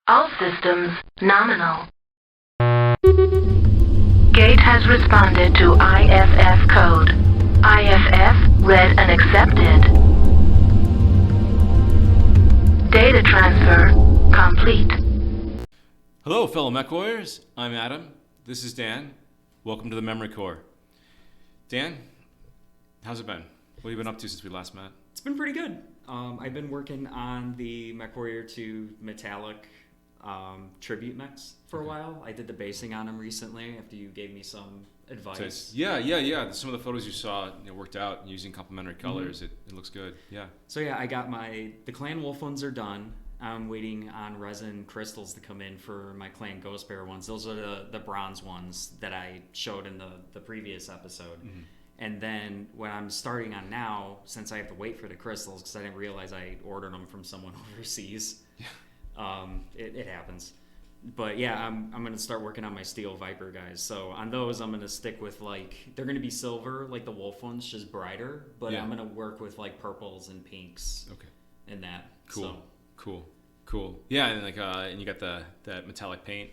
All systems nominal. Gate has responded to IFF code. IFF read and accepted. Data transfer complete. Hello, fellow mech warriors. I'm Adam. This is Dan. Welcome to the Memory Core. Dan, how's it been? What have you been up to since we last met? It's been pretty good. I've been working on the MechWarrior 2 metallic tribute mechs for a while. I did the basing on them recently after you gave me some advice. Yeah. Some of the photos you saw worked out using complementary colors. Mm-hmm. It looks good. Yeah. So yeah, I got the Clan Wolf ones are done. I'm waiting on resin crystals to come in for my Clan Ghost Bear ones. Those are the bronze ones that I showed in the previous episode. Mm-hmm. And then what I'm starting on now, since I have to wait for the crystals because I didn't realize I ordered them from someone overseas. Yeah. It happens. But yeah, I'm going to start working on my Steel Viper guys. So on those, I'm going to stick with they're going to be silver, like the wolf ones, just brighter. But yeah. I'm going to work with purples and pinks. Okay. And that. Cool. Cool. Yeah, and and you got that metallic paint.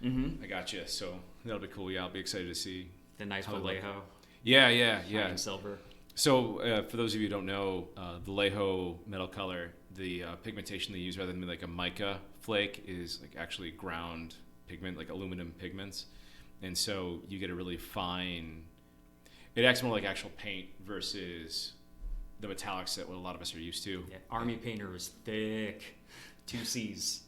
Mm-hmm. I got you. So that'll be cool. Yeah, I'll be excited to see. The nice Vallejo. Yeah. Silver. So for those of you who don't know, the Vallejo metal color, the pigmentation they use rather than a mica flake is actually ground pigment, like aluminum pigments. And so you get a really fine, it acts more like actual paint versus the metallics that what a lot of us are used to. Yeah, Army painter is thick. 2 C's.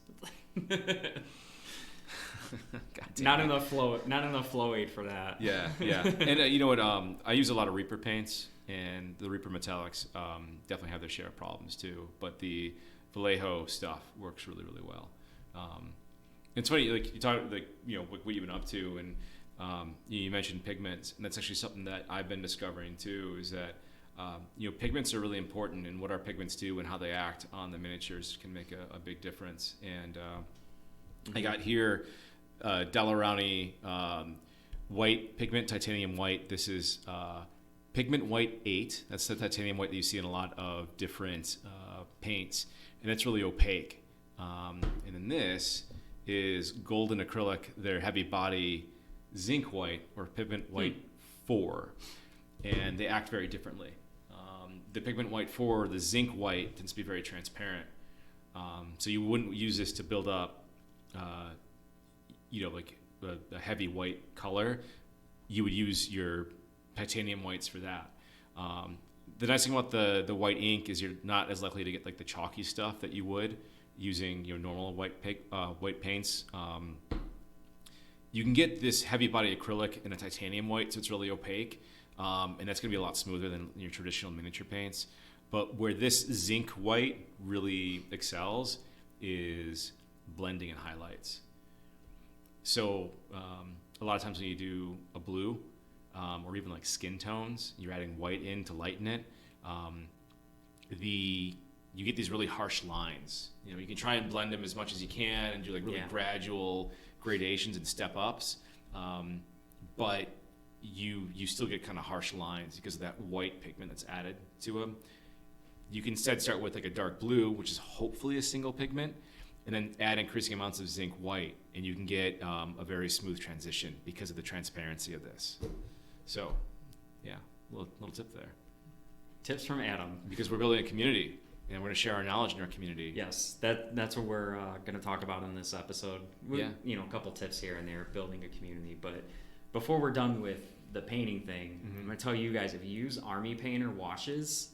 Not enough flow aid for that. Yeah. And you know what? I use a lot of Reaper paints, and the Reaper metallics definitely have their share of problems too. But the Vallejo stuff works really, really well. It's funny, you talk what you've been up to, and you mentioned pigments, and that's actually something that I've been discovering too. Is that pigments are really important, and what our pigments do and how they act on the miniatures can make a big difference. And I got here Dalarani white pigment, titanium white. This is pigment white 8. That's the titanium white that you see in a lot of different paints, and it's really opaque. And then this is golden acrylic, their heavy body zinc white, or pigment white 4, and they act very differently. The pigment white 4, the zinc white, tends to be very transparent. So you wouldn't use this to build up a heavy white color. You would use your titanium whites for that. The nice thing about the white ink is you're not as likely to get the chalky stuff that you would using normal white paints. You can get this heavy body acrylic in a titanium white, so it's really opaque, and that's going to be a lot smoother than your traditional miniature paints. But where this zinc white really excels is blending and highlights. So a lot of times when you do a blue or even skin tones, you're adding white in to lighten it. You get these really harsh lines. You can try and blend them as much as you can and do really gradual gradations and step ups, but you still get kind of harsh lines because of that white pigment that's added to them. You can instead start with a dark blue, which is hopefully a single pigment, and then add increasing amounts of zinc white, and you can get a very smooth transition because of the transparency of this. So, yeah, little tip there. Tips from Adam. Because we're building a community, and we're going to share our knowledge in our community. Yes, that's what we're going to talk about in this episode. A couple tips here and there, building a community. But before we're done with the painting thing, I'm going to tell you guys, if you use Army painter washes,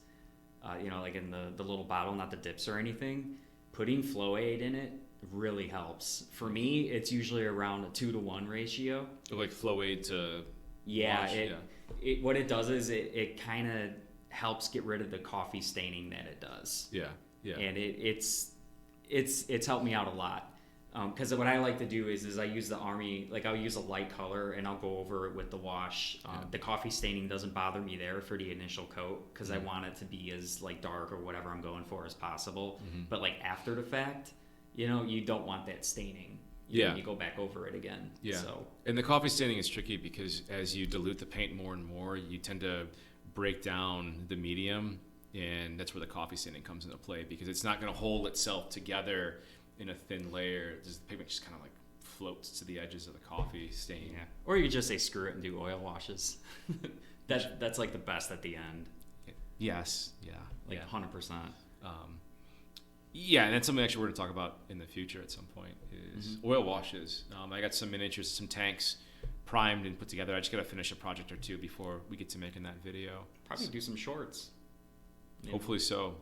in the little bottle, not the dips or anything, putting flow aid in it really helps. For me, it's usually around a 2-to-1 ratio. So flow aid to wash? What it does is it kind of helps get rid of the coffee staining that it does. Yeah. And it's helped me out a lot. Because what I like to do is I use the Army, I'll use a light color and I'll go over it with the wash. The coffee staining doesn't bother me there for the initial coat because I want it to be as dark or whatever I'm going for as possible. Mm-hmm. But after the fact, you don't want that staining. You go back over it again. Yeah. And the coffee staining is tricky because as you dilute the paint more and more, you tend to break down the medium, and that's where the coffee staining comes into play because it's not going to hold itself together in a thin layer. The pigment just kind of like floats to the edges of the coffee stain. Yeah. Or you could just say screw it and do oil washes. That's like the best at the end. Yes. Yeah. Like 100%. Yeah, and that's something actually we're going to talk about in the future at some point is oil washes. I got some miniatures, some tanks primed and put together. I just got to finish a project or two before we get to making that video. Probably do some shorts. Yeah. Hopefully so.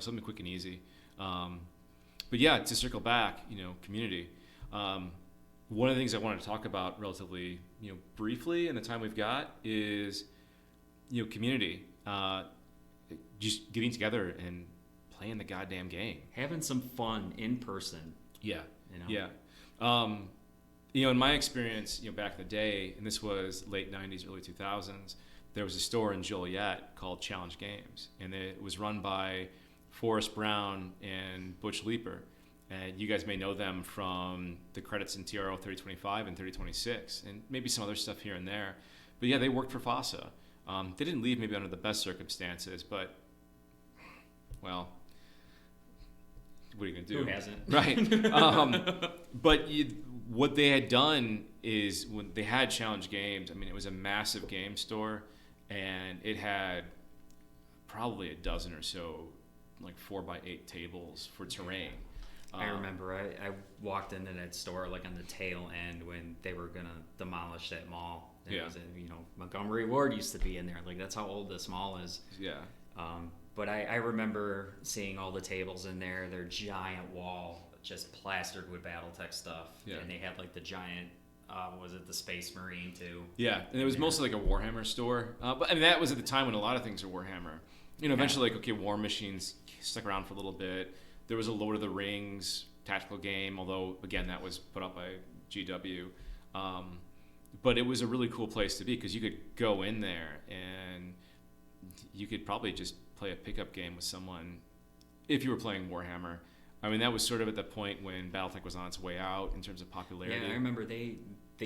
Something quick and easy. But yeah, to circle back, community. One of the things I wanted to talk about relatively, briefly in the time we've got is, community. Just getting together and playing the goddamn game. Having some fun in person. Yeah. Yeah. In my experience, back in the day, and this was late 90s, early 2000s, there was a store in Joliet called Challenge Games, and it was run by Forrest Brown and Butch Leaper. And you guys may know them from the credits in TRL 3025 and 3026, and maybe some other stuff here and there. But yeah, they worked for FASA. They didn't leave maybe under the best circumstances, but, well, what are you going to do? Who hasn't? Right. But what they had done is when they had Challenge Games, it was a massive game store, and it had probably a dozen or so, like 4x8 tables for terrain. I remember I walked into that store like on the tail end when they were going to demolish that mall. And it was Montgomery Ward used to be in there. Like, that's how old this mall is. Yeah. But I remember seeing all the tables in there, their giant wall just plastered with BattleTech stuff. Yeah. And they had like the giant, was it the Space Marine too? Yeah, and it was mostly like a Warhammer store. But that was at the time when a lot of things were Warhammer. Eventually War Machines stuck around for a little bit. There was a Lord of the Rings tactical game, although, again, that was put up by GW. But it was a really cool place to be because you could go in there and you could probably just play a pickup game with someone if you were playing Warhammer. That was sort of at the point when BattleTech was on its way out in terms of popularity. Yeah, I remember they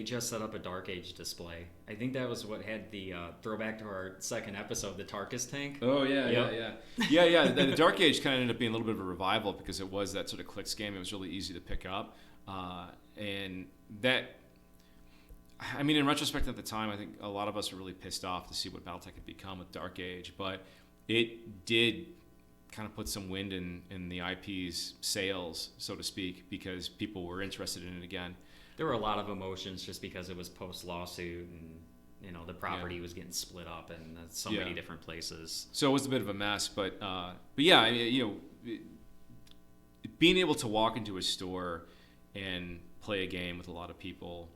just set up a Dark Age display. I think that was what had the throwback to our second episode, the Tarkus tank. Oh, yeah. The Dark Age kind of ended up being a little bit of a revival because it was that sort of clicks game. It was really easy to pick up. And that, in retrospect at the time, I think a lot of us were really pissed off to see what BattleTech had become with Dark Age. But it did kind of put some wind in the IP's sails, so to speak, because people were interested in it again. There were a lot of emotions just because it was post-lawsuit and, the property was getting split up in so many different places. So it was a bit of a mess, but yeah, being able to walk into a store and play a game with a lot of people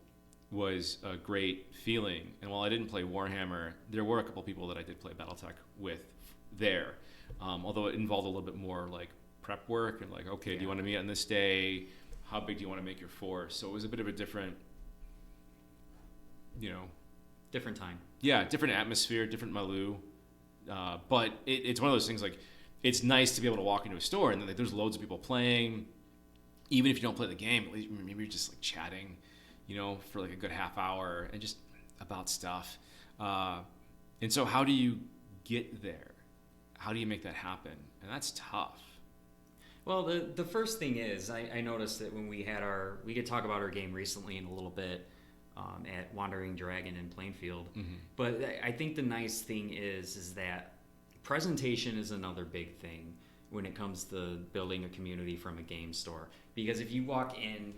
was a great feeling. And while I didn't play Warhammer, there were a couple people that I did play BattleTech with there. Although it involved a little bit more like prep work and like, okay, do you want to meet on this day? How big do you want to make your force? So it was a bit of a different, different time. Yeah, different atmosphere, different milieu. But it's one of those things like it's nice to be able to walk into a store and then there's loads of people playing. Even if you don't play the game, at least maybe you're just like chatting, for like a good half hour and just about stuff. And so how do you get there? How do you make that happen? And that's tough. Well, the first thing is, I noticed that when we could talk about our game recently in a little bit at Wandering Dragon in Plainfield. Mm-hmm. But I think the nice thing is that presentation is another big thing when it comes to building a community from a game store. Because if you walk in,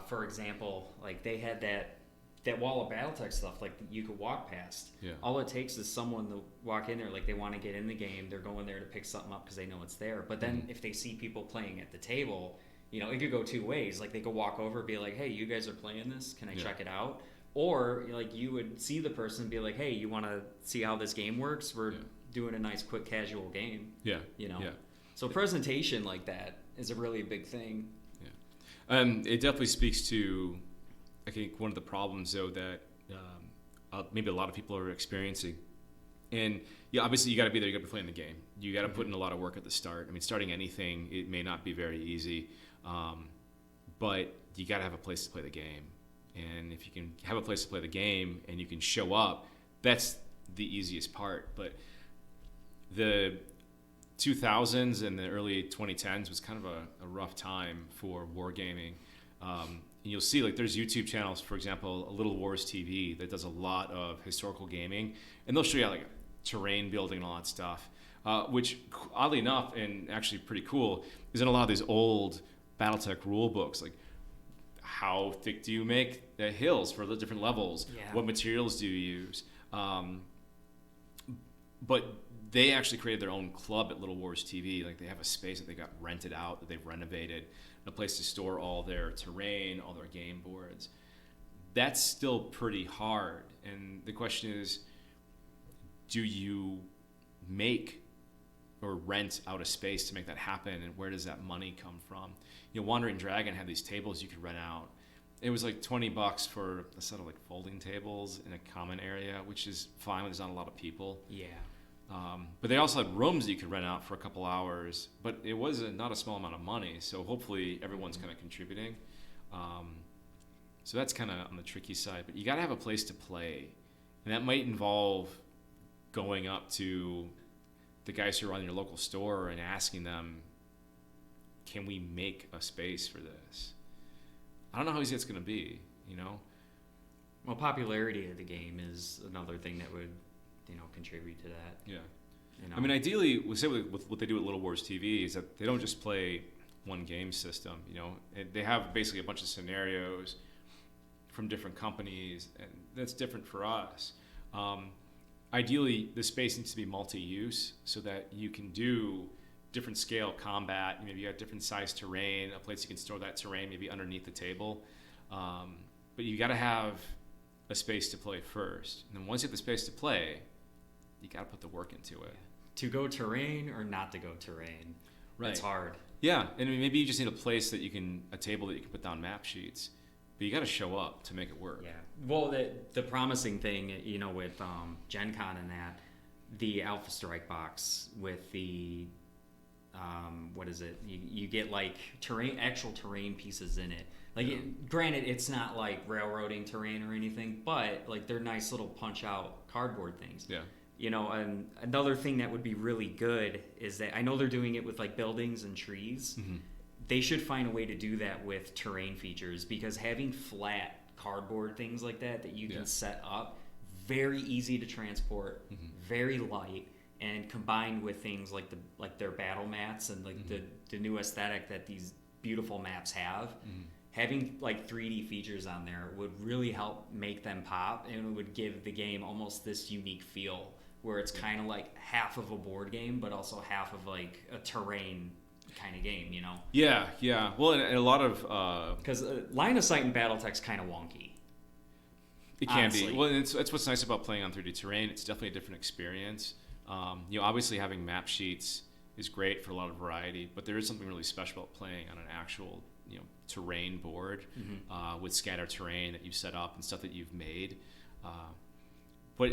for example, like they had that wall of BattleTech stuff, like you could walk past. Yeah. All it takes is someone to walk in there, like they want to get in the game. They're going there to pick something up because they know it's there. But then if they see people playing at the table, it could go two ways. Like they could walk over and be like, hey, you guys are playing this. Can I check it out? Or like you would see the person and be like, hey, you want to see how this game works? We're doing a nice, quick, casual game. Yeah. Yeah. So presentation like that is a really big thing. Yeah. It definitely speaks to, I think, one of the problems, though, that maybe a lot of people are experiencing. And obviously you got to be there. You got to be playing the game. You got to put in a lot of work at the start. Starting anything, it may not be very easy, but you got to have a place to play the game. And if you can have a place to play the game and you can show up, that's the easiest part. But the 2000s and the early 2010s was kind of a rough time for wargaming. And you'll see, like, there's YouTube channels, for example, Little Wars TV, that does a lot of historical gaming, and they'll show you like terrain building and all that stuff, which oddly enough, and actually pretty cool, is in a lot of these old BattleTech rule books. Like, how thick do you make the hills for the different levels? Yeah. What materials do you use? But they actually created their own club at Little Wars TV. Like, they have a space that they got rented out, that they've renovated, a place to store all their terrain, all their game boards. That's still pretty hard. And the question is, do you make or rent out a space to make that happen, and where does that money come from? You know, Wandering Dragon had these tables you could rent out. It was like $20 for a set of like folding tables in a common area, which is fine when there's not a lot of people. Yeah. But they also had rooms that you could rent out for a couple hours, but it was not a small amount of money, so hopefully everyone's kind of contributing. So that's kind of on the tricky side, but you got to have a place to play, and that might involve going up to the guys who run your local store and asking them, can we make a space for this? I don't know how easy it's going to be, you know? Well, popularity of the game is another thing that would, contribute to that. Yeah. You know? I mean, ideally, we say with what they do at Little Wars TV is that they don't just play one game system, They have basically a bunch of scenarios from different companies, and that's different for us. Ideally, the space needs to be multi-use so that you can do different scale combat. Maybe you have different size terrain, a place you can store that terrain, maybe underneath the table. But you got to have a space to play first. And then once you have the space to play, you got to put the work into it. To go terrain or not to go terrain. Right. It's hard. Yeah, and maybe you just need a place a table that you can put down map sheets. But you got to show up to make it work. Yeah. Well, the promising thing, with Gen Con and that, the Alpha Strike box with the, what is it? You get like actual terrain pieces in it. Like, granted, it's not like railroading terrain or anything, but like they're nice little punch out cardboard things. Yeah. And another thing that would be really good is that I know they're doing it with like buildings and trees. Mm-hmm. They should find a way to do that with terrain features, because having flat cardboard things like that you can set up, very easy to transport, mm-hmm. very light, and combined with things like their battle mats and like mm-hmm. the new aesthetic that these beautiful maps have. Mm-hmm. Having like 3D features on there would really help make them pop, and it would give the game almost this unique feel where it's kind of like half of a board game, but also half of like a terrain kind of game, Yeah. Well, and a lot of... Because line of sight in BattleTech's kind of wonky. It can honestly. be. Well, it's what's nice about playing on 3D terrain. It's definitely a different experience. Obviously having map sheets is great for a lot of variety, but there is something really special about playing on an actual terrain board, Mm-hmm. with scatter terrain that you've set up and stuff that you've made. But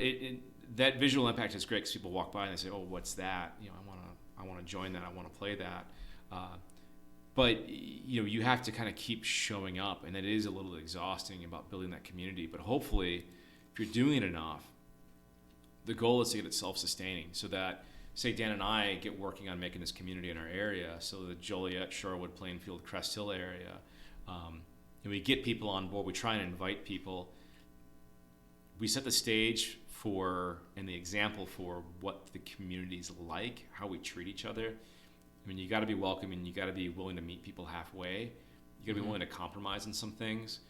that visual impact is great because people walk by and they say, "Oh, what's that? I want to join that. I want to play that." But you have to kind of keep showing up, and it is a little exhausting about building that community. But hopefully, if you're doing it enough, the goal is to get it self-sustaining, so that, say, Dan and I get working on making this community in our area, so the Joliet, Shorewood, Plainfield, Crest Hill area, and we get people on board. We try and invite people. We set the stage and the example for what the community's like, how we treat each other. I mean, you got to be welcoming. You got to be willing to meet people halfway. You got to be willing to compromise on some things.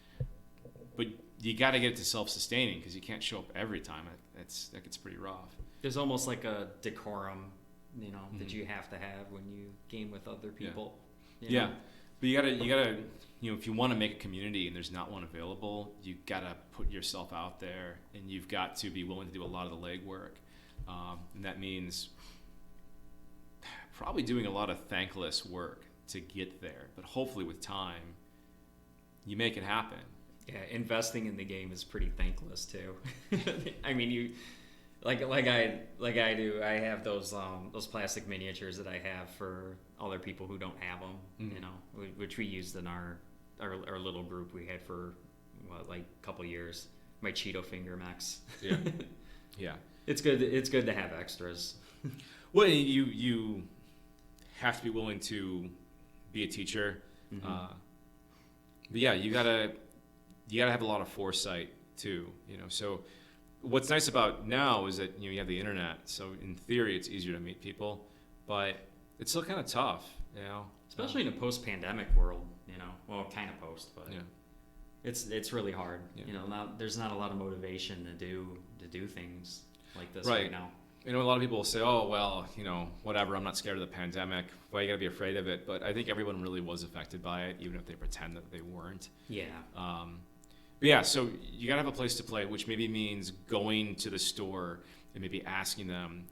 But you got to get it to self-sustaining, because you can't show up every time. That gets pretty rough. There's almost like a decorum, Mm-hmm. that you have to have when you game with other people. Yeah. But you gotta, if you want to make a community and there's not one available, you gotta put yourself out there, and you've got to be willing to do a lot of the legwork, and that means probably doing a lot of thankless work to get there. But hopefully, with time, you make it happen. Yeah, investing in the game is pretty thankless too. I mean, you like I do. I have those plastic miniatures that I have for other people who don't have them. Which we used in our little group we had for a couple years. My Cheeto finger mechs. Yeah. It's good to have extras. Well, you have to be willing to be a teacher. Mm-hmm. But yeah, you gotta have a lot of foresight too. So what's nice about now is that you have the internet. So in theory, it's easier to meet people, but it's still kind of tough. Especially in a post-pandemic world. Well, kind of post, but it's really hard. Yeah. There's not a lot of motivation to do things like this right now. A lot of people will say, oh, well, whatever, I'm not scared of the pandemic. Why you got to be afraid of it? But I think everyone really was affected by it, even if they pretend that they weren't. Yeah. But yeah, so you got to have a place to play, which maybe means going to the store and maybe asking them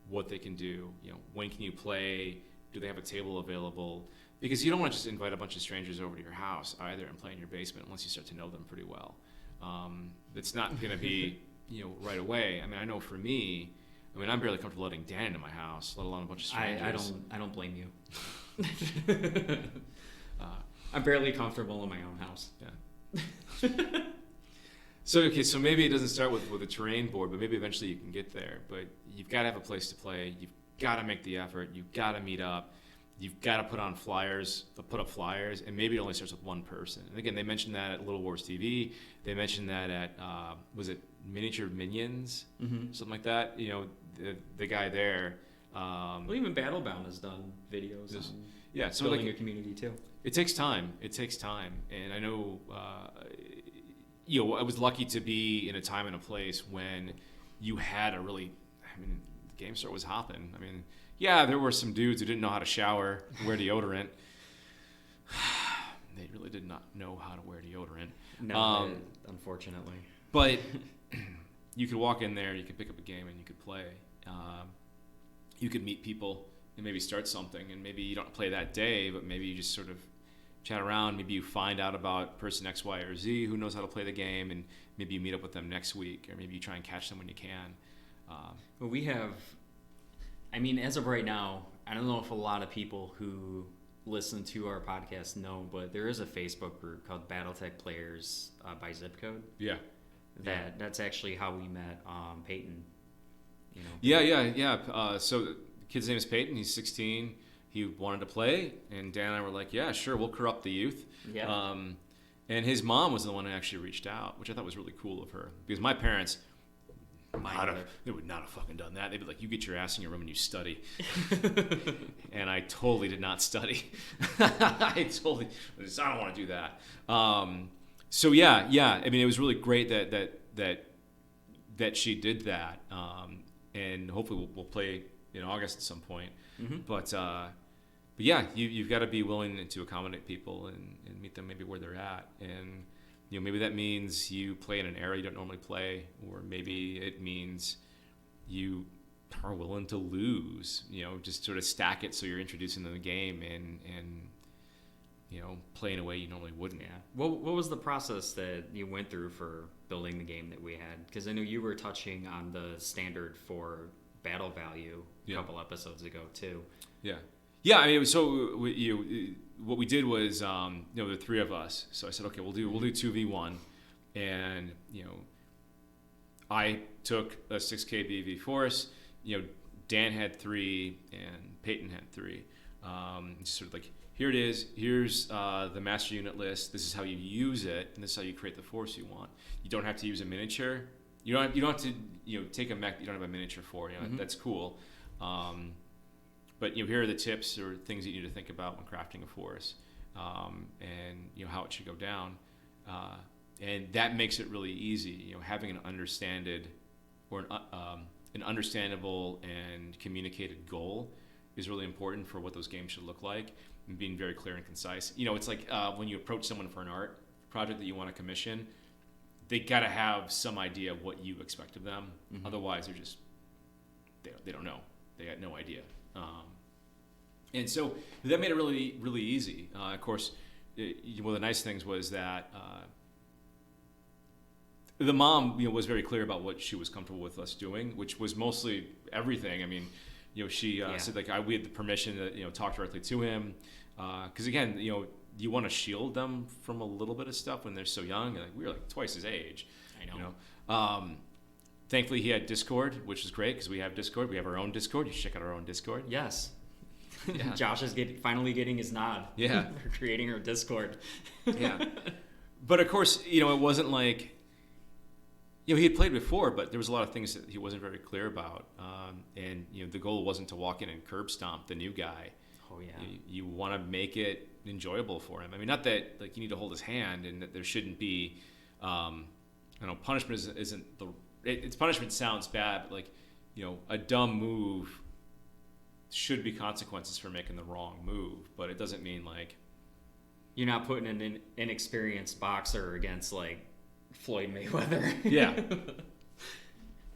what they can do. When can you play? Do they have a table available? Because you don't want to just invite a bunch of strangers over to your house either and play in your basement unless you start to know them pretty well. It's not going to be, right away. I mean, I know for me, I'm barely comfortable letting Dan into my house, let alone a bunch of strangers. I don't blame you. I'm barely comfortable in my own house. Yeah. So maybe it doesn't start with a terrain board, but maybe eventually you can get there. But you've got to have a place to play. You've got to make the effort. You've got to meet up. You've got to put up flyers, and maybe it only starts with one person. And again, they mentioned that at Little Wars TV. They mentioned that at was it Miniature Minions, something like that. The guy there. Well, even Battlebound has done videos. So building a community too. It takes time. And I know. I was lucky to be in a time and a place when you had the game store was hopping. Yeah, there were some dudes who didn't know how to shower, wear deodorant. They really did not know how to wear deodorant. No, unfortunately. But you could walk in there, you could pick up a game, and you could play. You could meet people and maybe start something, and maybe you don't play that day, but maybe you just sort of chat around. Maybe you find out about person X, Y, or Z who knows how to play the game, and maybe you meet up with them next week, or maybe you try and catch them when you can. Well, we have... as of right now, I don't know if a lot of people who listen to our podcast know, but there is a Facebook group called BattleTech Players by Zip Code. Yeah. That's actually how we met Peyton. Yeah. So the kid's name is Peyton. He's 16. He wanted to play, and Dan and I were like, yeah, sure, we'll corrupt the youth. Yeah. And his mom was the one who actually reached out, which I thought was really cool of her. Because my parents... they would not have fucking done that. They'd be like, you get your ass in your room and you study. And I totally did not study. I don't want to do that. So yeah. It was really great that she did that. And hopefully we'll play in August at some point. Mm-hmm. But yeah, you've got to be willing to accommodate people and meet them maybe where they're at. And maybe that means you play in an area you don't normally play, or maybe it means you are willing to lose, just sort of stack it so you're introducing them to the game and play in a way you normally wouldn't. Yeah. What was the process that you went through for building the game that we had? Because I know you were touching on the standard for battle value a couple episodes ago too. Yeah. Yeah, so what we did was, the three of us. So I said, okay, we'll do 2v1, and I took a 6K BV force. Dan had 3, and Peyton had 3. Just sort of like, here it is. Here's the master unit list. This is how you use it, and this is how you create the force you want. You don't have to use a miniature. You don't have to take a mech that you don't have a miniature for. That's cool. But here are the tips or things that you need to think about when crafting a force, and how it should go down, and that makes it really easy. Having an an understandable and communicated goal is really important for what those games should look like, and being very clear and concise. It's like when you approach someone for an art project that you want to commission, they got to have some idea of what you expect of them. Mm-hmm. Otherwise, they're just they don't know. They got no idea. And so that made it really, really easy. Of course, one of the nice things was that the mom, was very clear about what she was comfortable with us doing, which was mostly everything. She said we had the permission to talk directly to him, because again, you want to shield them from a little bit of stuff when they're so young. We were twice his age. I know. Thankfully, he had Discord, which is great because we have Discord. We have our own Discord. You should check out our own Discord. Yes. Yeah. Josh is finally getting his nod. Yeah. For creating our Discord. Yeah. But of course, it wasn't like, he had played before, but there was a lot of things that he wasn't very clear about. And the goal wasn't to walk in and curb stomp the new guy. Oh yeah. You want to make it enjoyable for him. I mean, not that like you need to hold his hand, and that there shouldn't be, punishment isn't the. It's punishment sounds bad, but like, a dumb move should be consequences for making the wrong move, but it doesn't mean like you're not putting an inexperienced boxer against like Floyd Mayweather. Yeah.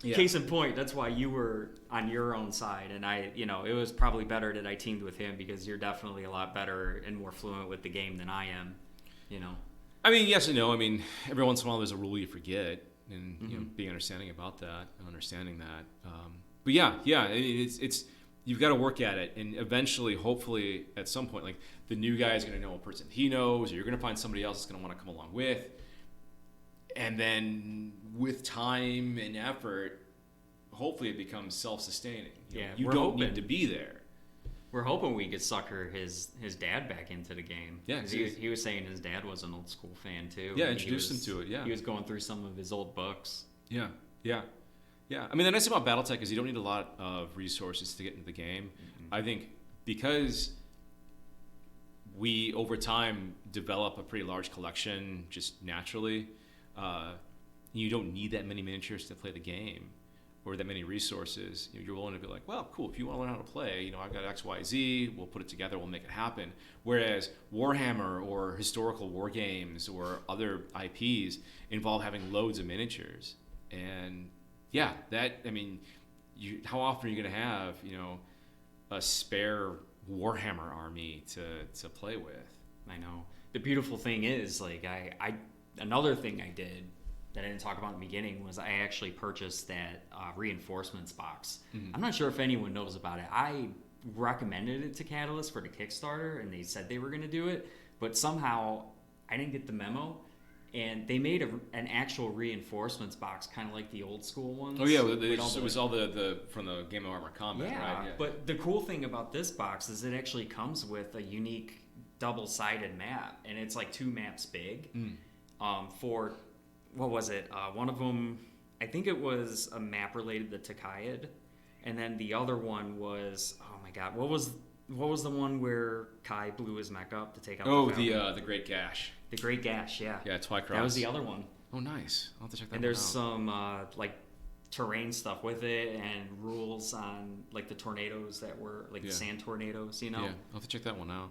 Yeah. Case in point, that's why you were on your own side, and it was probably better that I teamed with him because you're definitely a lot better and more fluent with the game than I am. I mean, yes and no. I mean, every once in a while there's a rule you forget, and being understanding about that, understanding that. But yeah, it's you've got to work at it, and eventually, hopefully, at some point, like the new guy is going to know a person he knows, or you're going to find somebody else that's going to want to come along with. And then with time and effort, hopefully it becomes self-sustaining. You don't need to be there. We're hoping we could sucker his dad back into the game. Yeah, he was saying his dad was an old school fan too. Yeah, introduce him to it. Yeah, he was going through some of his old books. Yeah. I mean, the nice thing about BattleTech is you don't need a lot of resources to get into the game. Mm-hmm. I think because we over time develop a pretty large collection just naturally. You don't need that many miniatures to play the game, or that many resources. You're willing to be like, well, cool. If you want to learn how to play, I've got X, Y, Z. We'll put it together. We'll make it happen. Whereas Warhammer or historical war games or other IPs involve having loads of miniatures, and how often are you going to have a spare Warhammer army to play with? I know. The beautiful thing is, like, another thing I did that I didn't talk about in the beginning was I actually purchased that reinforcements box. Mm-hmm. I'm not sure if anyone knows about it. I recommended it to Catalyst for the Kickstarter, and they said they were going to do it, but somehow I didn't get the memo, and they made an actual reinforcements box, kind of like the old school ones. Oh yeah, it was all the from the Game of Armor Combat, right? Yeah. But the cool thing about this box is it actually comes with a unique double-sided map, and it's like 2 maps big. For what was it? One of them, I think it was a map related to Takayad, and then the other one was, oh my god, what was the one where Kai blew his mech up to take out? The Great Gash. The Great Gash, yeah. Yeah, Twycross. That was the other one. Oh, nice. I'll have to check that one out. And there's some like terrain stuff with it, and rules on like the tornadoes that were like the sand tornadoes. Yeah, I'll have to check that one out.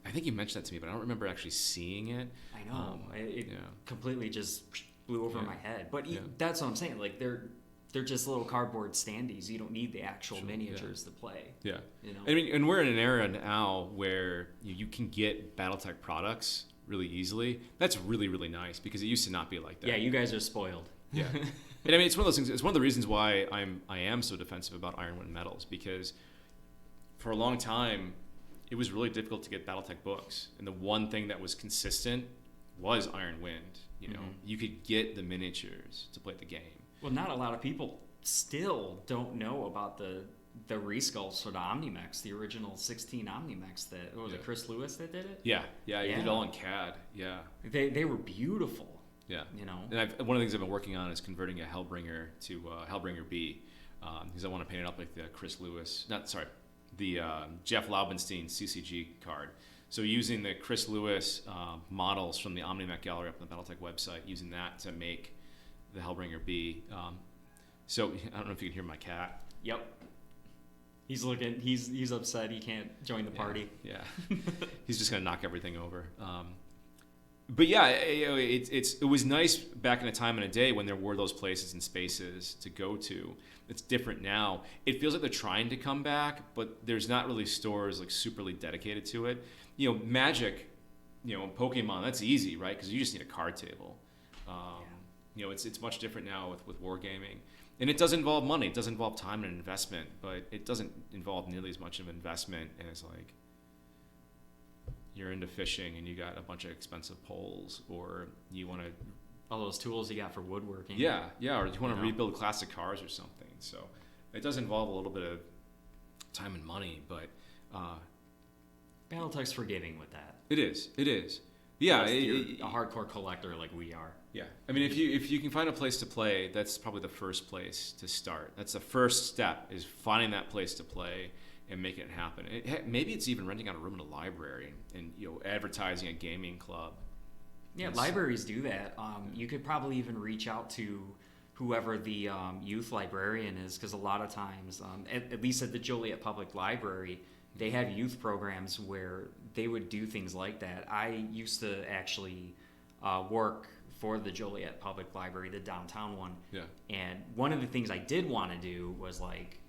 I think you mentioned that to me, but I don't remember actually seeing it. I know. It completely just blew over my head. But that's what I'm saying. Like, they're just little cardboard standees. You don't need the actual miniatures to play. Yeah. I mean, and we're in an era now where you can get BattleTech products really easily. That's really, really nice because it used to not be like that. Yeah, you guys are spoiled. Yeah. And I mean, it's one of those things. It's one of the reasons why I am so defensive about Ironwood Metals, because for a long time it was really difficult to get BattleTech books, and the one thing that was consistent was Iron Wind. You could get the miniatures to play the game. Well, not a lot of people still don't know about the resculpts for the Omnimex, the original 16 Omnimex. That was it Chris Lewis that did it? Yeah, he did it all in CAD. Yeah, they were beautiful. Yeah, And one of the things I've been working on is converting a Hellbringer to Hellbringer B, because I want to paint it up like the Chris Lewis. The Jeff Laubenstein CCG card. So using the Chris Lewis models from the OmniMech gallery up on the BattleTech website, using that to make the Hellbringer B. So I don't know if you can hear my cat. Yep. He's looking. He's upset. He can't join the party. Yeah. He's just gonna knock everything over. But yeah, it was nice back in a time and a day when there were those places and spaces to go to. It's different now. It feels like they're trying to come back, but there's not really stores like superly dedicated to it. Magic, Pokemon, that's easy, right? Because you just need a card table. It's much different now with wargaming. And it does involve money. It does involve time and investment, but it doesn't involve nearly as much of investment as like you're into fishing and you got a bunch of expensive poles, or you want to all those tools you got for woodworking. Yeah, or you want to rebuild classic cars or something. So it does involve a little bit of time and money, but BattleTech's forgiving with that. It is. Yeah, a hardcore collector like we are. Yeah, I mean, if you can find a place to play, that's probably the first place to start. That's the first step, is finding that place to play and making it happen. Maybe it's even renting out a room in a library and advertising a gaming club. Yeah, libraries do that. You could probably even reach out to whoever the youth librarian is, because a lot of times, at least at the Joliet Public Library, they have youth programs where they would do things like that. I used to actually work for the Joliet Public Library, the downtown one. Yeah. And one of the things I did want to do was like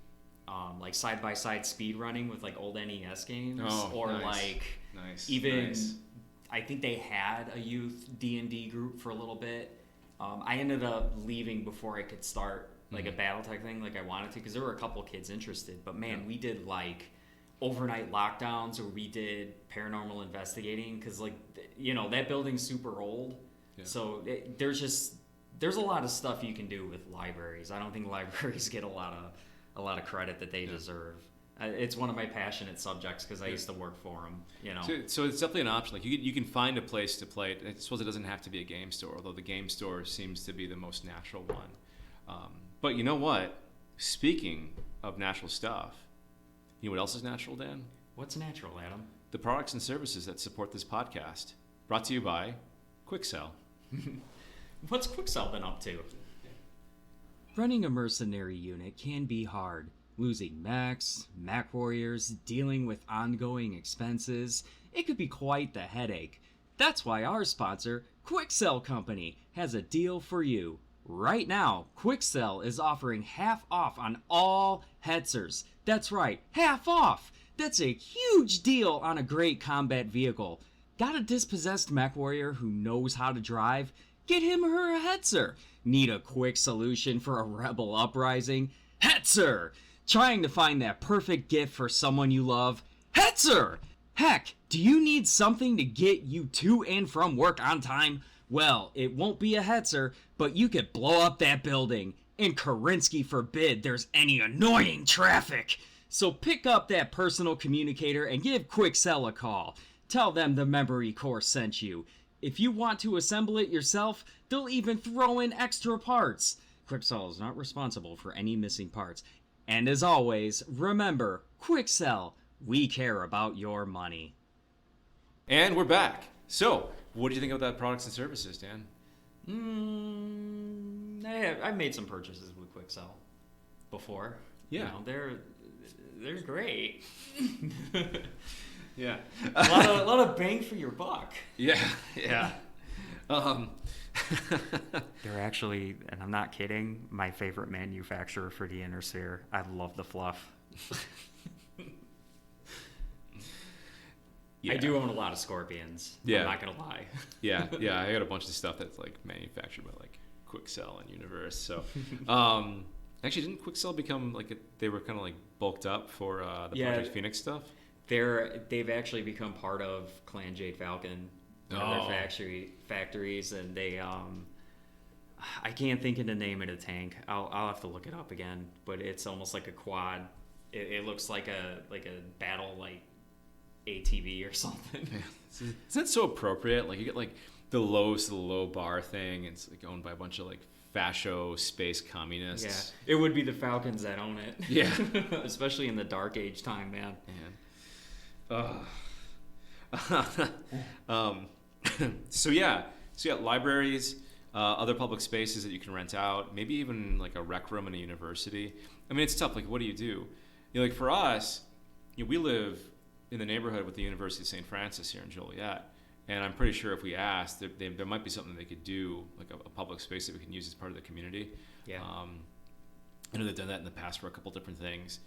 side-by-side speed running with like old NES games, I think they had a youth D&D group for a little bit. I ended up leaving before I could start like a BattleTech thing like I wanted to, because there were a couple kids interested. But man, we did like overnight lockdowns, or we did paranormal investigating, because that building's super old. Yeah. So there's a lot of stuff you can do with libraries. I don't think libraries get a lot of credit that they deserve. It's one of my passionate subjects because I used to work for them. So it's definitely an option. Like you can find a place to play. I suppose it doesn't have to be a game store, although the game store seems to be the most natural one. But you know what? Speaking of natural stuff, you know what else is natural, Dan? What's natural, Adam? The products and services that support this podcast. Brought to you by Quicksilve. What's Quicksilve been up to? Running a mercenary unit can be hard. Losing mechs, mech warriors, dealing with ongoing expenses. It could be quite the headache. That's why our sponsor, Quicksilve Company, has a deal for you. Right now, Quicksilve is offering half off on all Hetzers. That's right, half off! That's a huge deal on a great combat vehicle. Got a dispossessed mech warrior who knows how to drive? Get him or her a Hetzer. Need a quick solution for a rebel uprising? Hetzer! Trying to find that perfect gift for someone you love? Hetzer! Heck, do you need something to get you to and from work on time? Well, it won't be a Hetzer, but you could blow up that building. And Kerensky forbid there's any annoying traffic. So pick up that personal communicator and give Quicksilve a call. Tell them the Memory Core sent you. If you want to assemble it yourself, they'll even throw in extra parts. Quicksilve is not responsible for any missing parts. And as always, remember, Quicksilve, we care about your money. And we're back. So, what do you think of that products and services, Dan? I've made some purchases with Quicksilve before. Yeah. They're great. Yeah. a lot of bang for your buck. Yeah. They're actually, and I'm not kidding, my favorite manufacturer for the Inner Sphere. I love the fluff. Yeah. I do own a lot of Scorpions. Yeah. I'm not going to lie. Yeah. I got a bunch of stuff that's like manufactured by like Quicksilve and Universe. So, actually, didn't Quicksilve become they were kind of like bulked up for the Project Phoenix stuff? They've actually become part of Clan Jade Falcon. Their factories, and they I can't think of the name of the tank. I'll have to look it up again, but it's almost like a quad. It looks like a battle ATV or something. Yeah. Is that so appropriate? Like you get like the lowest of the low bar thing, and it's like owned by a bunch of like fascio space communists. Yeah, it would be the Falcons that own it. Yeah. Especially in the Dark Age time, man. So libraries, other public spaces that you can rent out, maybe even like a rec room in a university. I mean, it's tough. Like, what do you do? Like for us, we live in the neighborhood with the University of St. Francis here in Joliet, and I'm pretty sure if we asked, there might be something they could do, like a public space that we can use as part of the community. Yeah. I know they've done that in the past for a couple different things,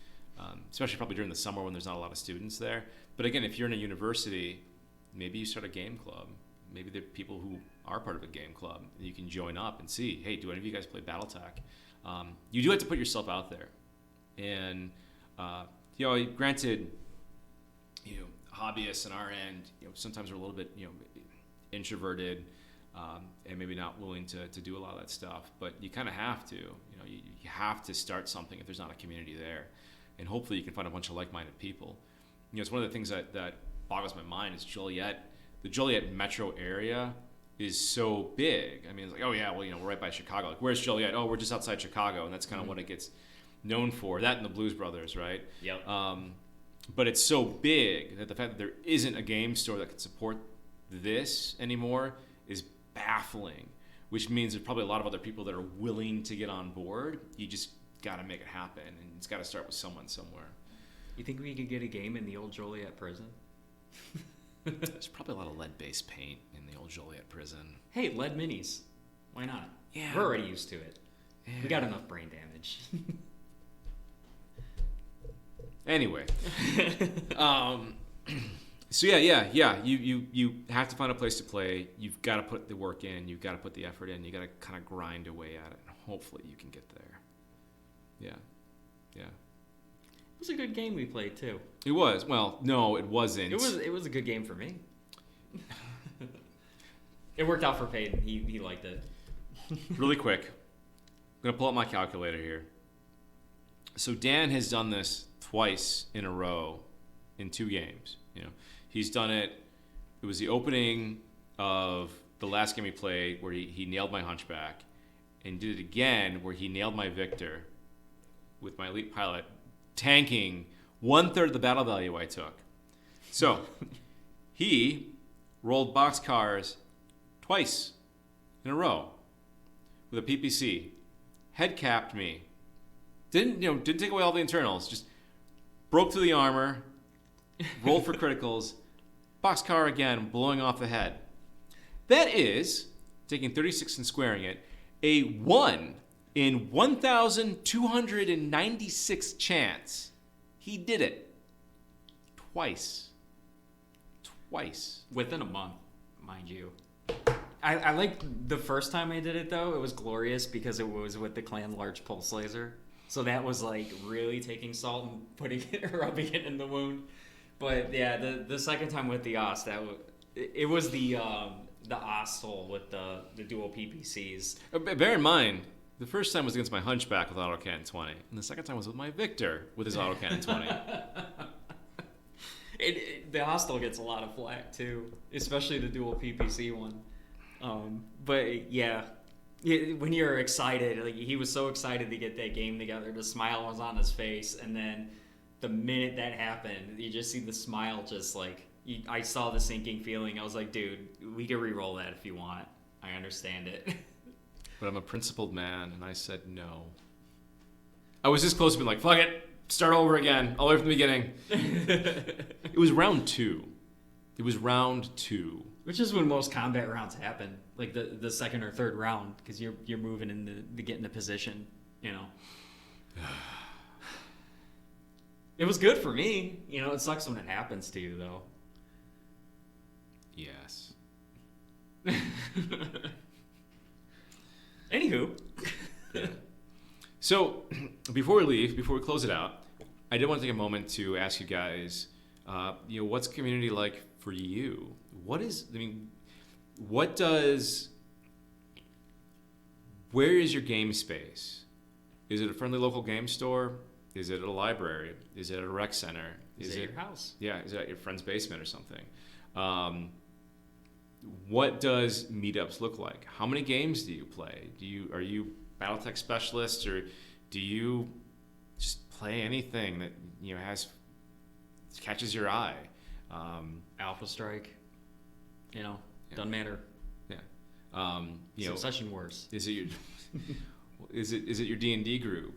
especially probably during the summer when there's not a lot of students there. But again, if you're in a university, maybe you start a game club. Maybe there are people who are part of a game club that you can join up and see, hey, do any of you guys play BattleTech? You do have to put yourself out there. And, granted, hobbyists on our end, sometimes are a little bit, introverted and maybe not willing to do a lot of that stuff. But you kind of have to, you have to start something if there's not a community there. and hopefully you can find a bunch of like-minded people. It's one of the things that boggles my mind is Joliet. The Joliet metro area is so big. I mean, it's like, oh yeah, well, we're right by Chicago. Like, where's Joliet? Oh, we're just outside Chicago, and that's kind of what it gets known for. That and the Blues Brothers, right? Yep. But it's so big that the fact that there isn't a game store that can support this anymore is baffling, which means there's probably a lot of other people that are willing to get on board. You just got to make it happen, and it's got to start with someone somewhere. You think we could get a game in the old Joliet prison? There's probably a lot of lead-based paint in the old Joliet prison. Hey, lead minis. Why not? Yeah. We're already used to it. Yeah. We got enough brain damage. Anyway. So yeah. You have to find a place to play. You've got to put the work in. You've got to put the effort in. You got to kind of grind away at it, and hopefully you can get there. Yeah. It was a good game we played too. It was. Well, no, it wasn't. It was a good game for me. It worked out for Peyton. He liked it. Really quick, I'm gonna pull up my calculator here. So Dan has done this twice in a row in 2 games. He's done it. It was the opening of the last game he played where he nailed my Hunchback, and did it again where he nailed my Victor with my elite pilot, tanking 1/3 of the battle value I took. So he rolled boxcars twice in a row with a PPC, head capped me. Didn't take away all the internals, just broke through the armor, rolled for criticals, boxcar again, blowing off the head. That is, taking 36 and squaring it, a 1 in 1,296 chance. He did it. Twice. Within a month, mind you. I like the first time I did it though. It was glorious because it was with the Clan Large Pulse Laser. So that was like really taking salt and rubbing it in the wound. But yeah, the second time with the OS, it was the OS with the dual PPCs. Bear in mind, the first time was against my Hunchback with autocannon 20, and the second time was with my Victor with his autocannon 20. The Hostile gets a lot of flack too, especially the dual PPC one. But yeah, when you're excited, like he was so excited to get that game together, the smile was on his face, and then the minute that happened, you just see the smile just like, I saw the sinking feeling. I was like, dude, we can re-roll that if you want. I understand it. But I'm a principled man, and I said no. I was this close to being like, fuck it, start over again, all the way from the beginning. It was round 2. Which is when most combat rounds happen, like the second or third round, because you're moving to get into position, It was good for me. It sucks when it happens to you, though. Yes. Anywho. Yeah. So, before we close it out, I did want to take a moment to ask you guys, what's community like for you? Where is your game space? Is it a friendly local game store? Is it a library? Is it a rec center? Is it your house? Yeah, is it at your friend's basement or something? What does meetups look like? How many games do you play? Are you BattleTech specialists, or do you just play anything that catches your eye? Alpha Strike, doesn't matter. Yeah. Succession Wars. Is it your is it your D&D group?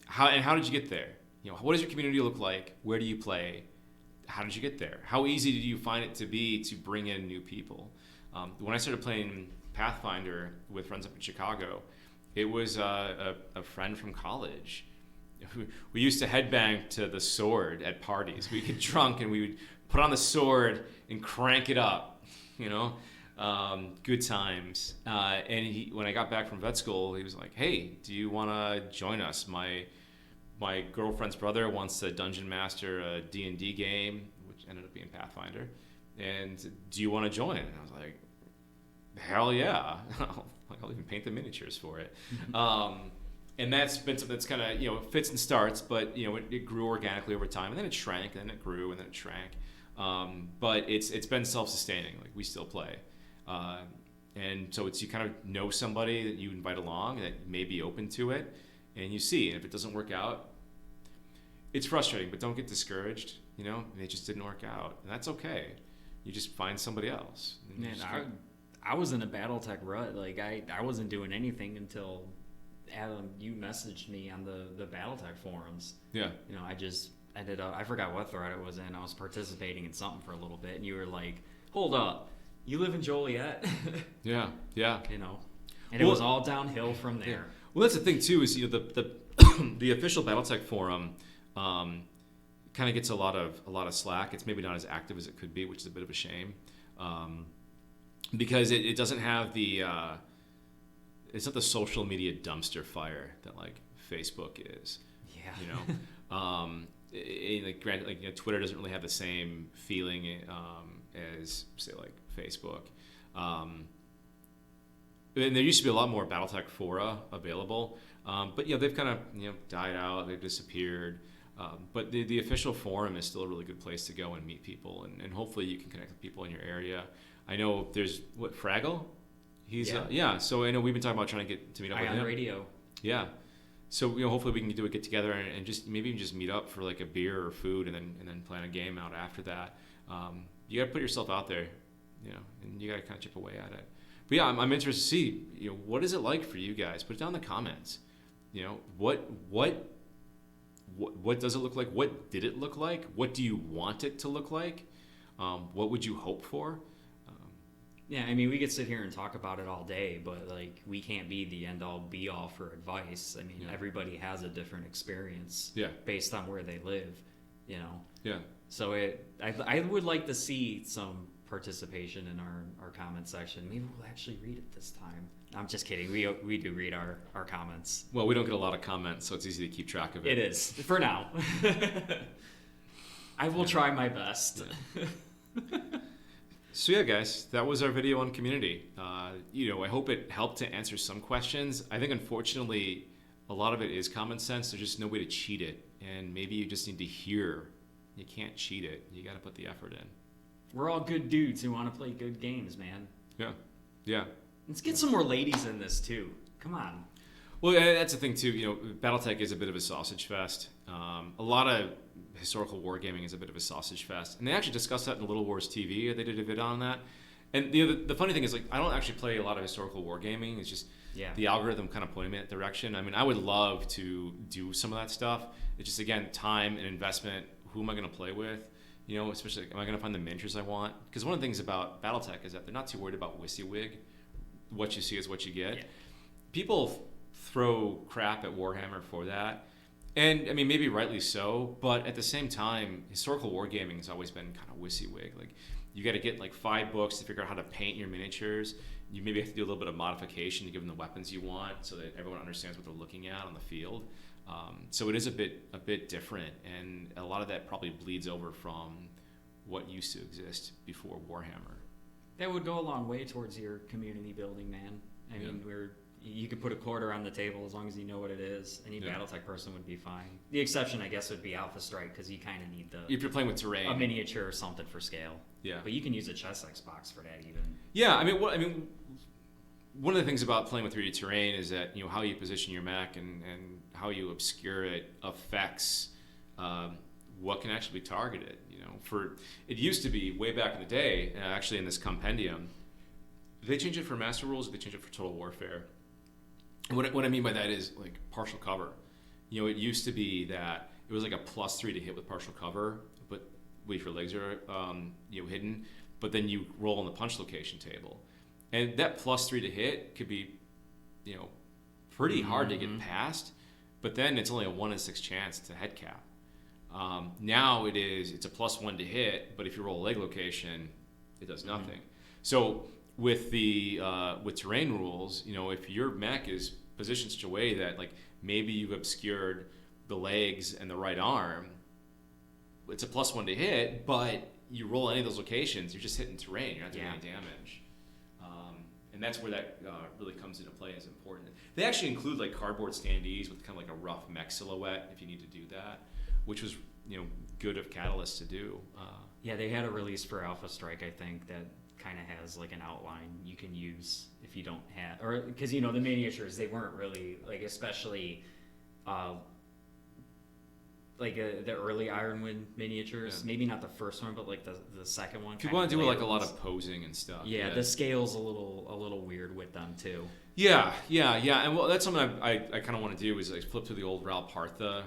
How did you get there? What does your community look like? Where do you play? How did you get there? How easy did you find it to be to bring in new people? When I started playing Pathfinder with friends up in Chicago, it was a friend from college. We used to headbang to the Sword at parties. We'd get drunk and we would put on the Sword and crank it up, good times. And when I got back from vet school, he was like, hey, do you want to join us? My girlfriend's brother wants to dungeon master a D&D game, which ended up being Pathfinder. And do you want to join? And I was like, hell yeah. I'll even paint the miniatures for it. And that's been something that's kind of, fits and starts, but, it grew organically over time, and then it shrank, and then it grew, and then it shrank. But it's been self-sustaining. Like, we still play. And so you kind of know somebody that you invite along that may be open to it, and you see. And if it doesn't work out, it's frustrating, but don't get discouraged. It just didn't work out, and that's okay. You just find somebody else. Man, I was in a BattleTech rut. Like, I wasn't doing anything until Adam, you messaged me on the BattleTech forums. Yeah. I just ended up, I forgot what thread it was in. I was participating in something for a little bit, and you were like, hold up, you live in Joliet? Yeah. And it was all downhill from there. Yeah. Well, that's the thing too, is the the official BattleTech forum kind of gets a lot of slack. It's maybe not as active as it could be, which is a bit of a shame, because it doesn't have the it's not the social media dumpster fire that like Facebook is. Yeah. Granted, Twitter doesn't really have the same feeling as, say, like Facebook. And there used to be a lot more BattleTech fora available, but they've kind of died out. They've disappeared. But the official forum is still a really good place to go and meet people, and hopefully you can connect with people in your area. I know there's Fraggle. He's So I know we've been talking about trying to get to meet up with him. On radio. Yeah. So hopefully we can do a get together and just maybe just meet up for like a beer or food, and then plan a game out after that. You got to put yourself out there, and you got to kind of chip away at it. But yeah, I'm interested to see what is it like for you guys. Put it down in the comments. What does it look like? What did it look like? What do you want it to look like? What would you hope for? Yeah, I mean, we could sit here and talk about it all day, but like, we can't be the end-all be-all for advice. I mean, everybody has a different experience based on where they live, Yeah. So I would like to see some participation in our comment section. Maybe we'll actually read it this time. I'm just kidding. We do read our comments. Well, we don't get a lot of comments, so it's easy to keep track of it. It is, for now. I will try my best. So yeah, guys, that was our video on community. I hope it helped to answer some questions. I think, unfortunately, a lot of it is common sense. There's just no way to cheat it, and maybe you just need to hear. You can't cheat it. You got to put the effort in. We're all good dudes who want to play good games, man. Yeah. Let's get some more ladies in this too. Come on. Well, that's the thing too. BattleTech is a bit of a sausage fest. A lot of historical wargaming is a bit of a sausage fest, and they actually discussed that in Little Wars TV. They did a vid on that. And the funny thing is, like, I don't actually play a lot of historical wargaming. It's just the algorithm kind of pointing me in that direction. I mean, I would love to do some of that stuff. It's just, again, time and investment. Who am I going to play with? Especially, am I going to find the miniatures I want? Because one of the things about BattleTech is that they're not too worried about WYSIWYG. What you see is what you get. Yeah. People throw crap at Warhammer for that. And, I mean, maybe rightly so, but at the same time, historical wargaming has always been kind of WYSIWYG. Like, you got to get, like, 5 books to figure out how to paint your miniatures. You maybe have to do a little bit of modification to give them the weapons you want so that everyone understands what they're looking at on the field. So it is a bit different, and a lot of that probably bleeds over from what used to exist before Warhammer. That would go a long way towards your community building, man. I mean, you could put a quarter on the table as long as you know what it is. Any BattleTech person would be fine. The exception, I guess, would be Alpha Strike, because you kind of need if you're playing with terrain, a miniature or something for scale. Yeah, but you can use a chess Xbox for that even. Yeah, I mean, one of the things about playing with 3D terrain is that how you position your mech and how you obscure it affects what can actually be targeted. It used to be way back in the day, actually in this compendium, did they change it for Master Rules, or did they change it for Total Warfare? And what I mean by that is, like, partial cover. It used to be that it was like a +3 to hit with partial cover, but if your legs are hidden, but then you roll on the punch location table. And that +3 to hit could be, pretty hard to get past, but then it's only a 1 in 6 chance to head cap. Now it's a +1 to hit, but if you roll a leg location, it does nothing. So with with terrain rules, if your mech is positioned such a way that, like, maybe you've obscured the legs and the right arm, it's a +1 to hit, but you roll any of those locations, you're just hitting terrain. You're not doing any damage. And that's where that really comes into play as important. They actually include like cardboard standees with kind of like a rough mech silhouette if you need to do that, which was good of Catalyst to do. Yeah, they had a release for Alpha Strike, I think, that kind of has like an outline you can use if you don't have, or because the miniatures, they weren't really like, especially like the early Ironwood miniatures. Yeah. Maybe not the first one, but like the second one. If you want to do like a lot of posing and stuff. Yeah, the scale's a little weird with them too. Yeah, and well, that's something I kind of want to do is like flip through the old Ral Partha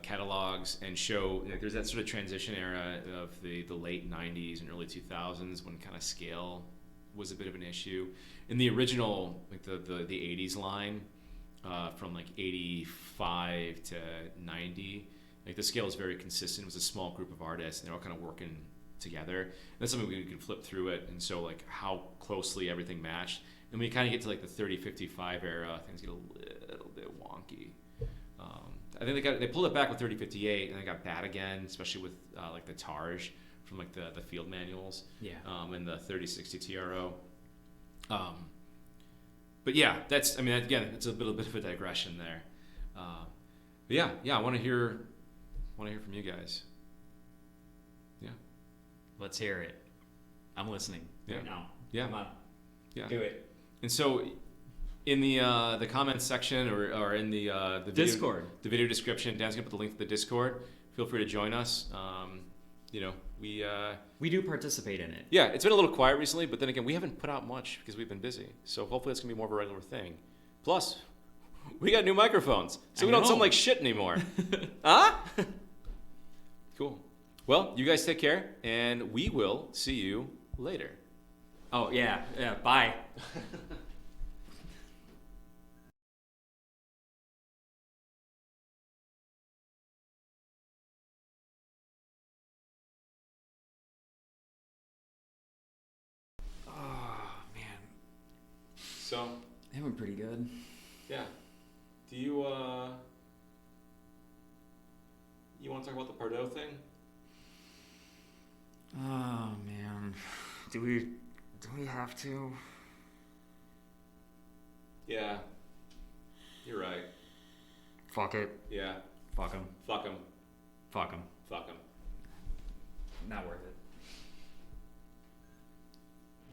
catalogs and show there's that sort of transition era of the late 90s and early 2000s when kind of scale was a bit of an issue. In the original, like the 80s line, from like 85 to 90, like the scale is very consistent. It was a small group of artists and they're all kind of working together. And that's something we can flip through it and show like how closely everything matched. And when you kind of get to like the 30-55 era, things get a little bit wonky. I think they pulled it back with 30-58 and they got bad again, especially with like the Tarj from like the field manuals. Yeah. And the 30-60 TRO. But yeah, again, it's a little bit of a digression there. But yeah, I want to hear from you guys. Yeah. Let's hear it. I'm listening right now. Yeah. Come on. Yeah. Do it. And so in the comments section or in the Discord, the video description, Dan's gonna put the link to the Discord. Feel free to join us. We do participate in it. Yeah, it's been a little quiet recently, but then again, we haven't put out much because we've been busy. So hopefully it's gonna be more of a regular thing. Plus, we got new microphones, so we don't sound like shit anymore. Huh? Cool. Well, you guys take care, and we will see you later. Oh yeah. Bye. So They went pretty good. yeah, do you want to talk about the Pardo thing? Oh man, do we have to? Yeah, you're right. Fuck it. Yeah, Fuck 'em. fuck 'em. Fuck 'em. Fuck 'em. Not worth it.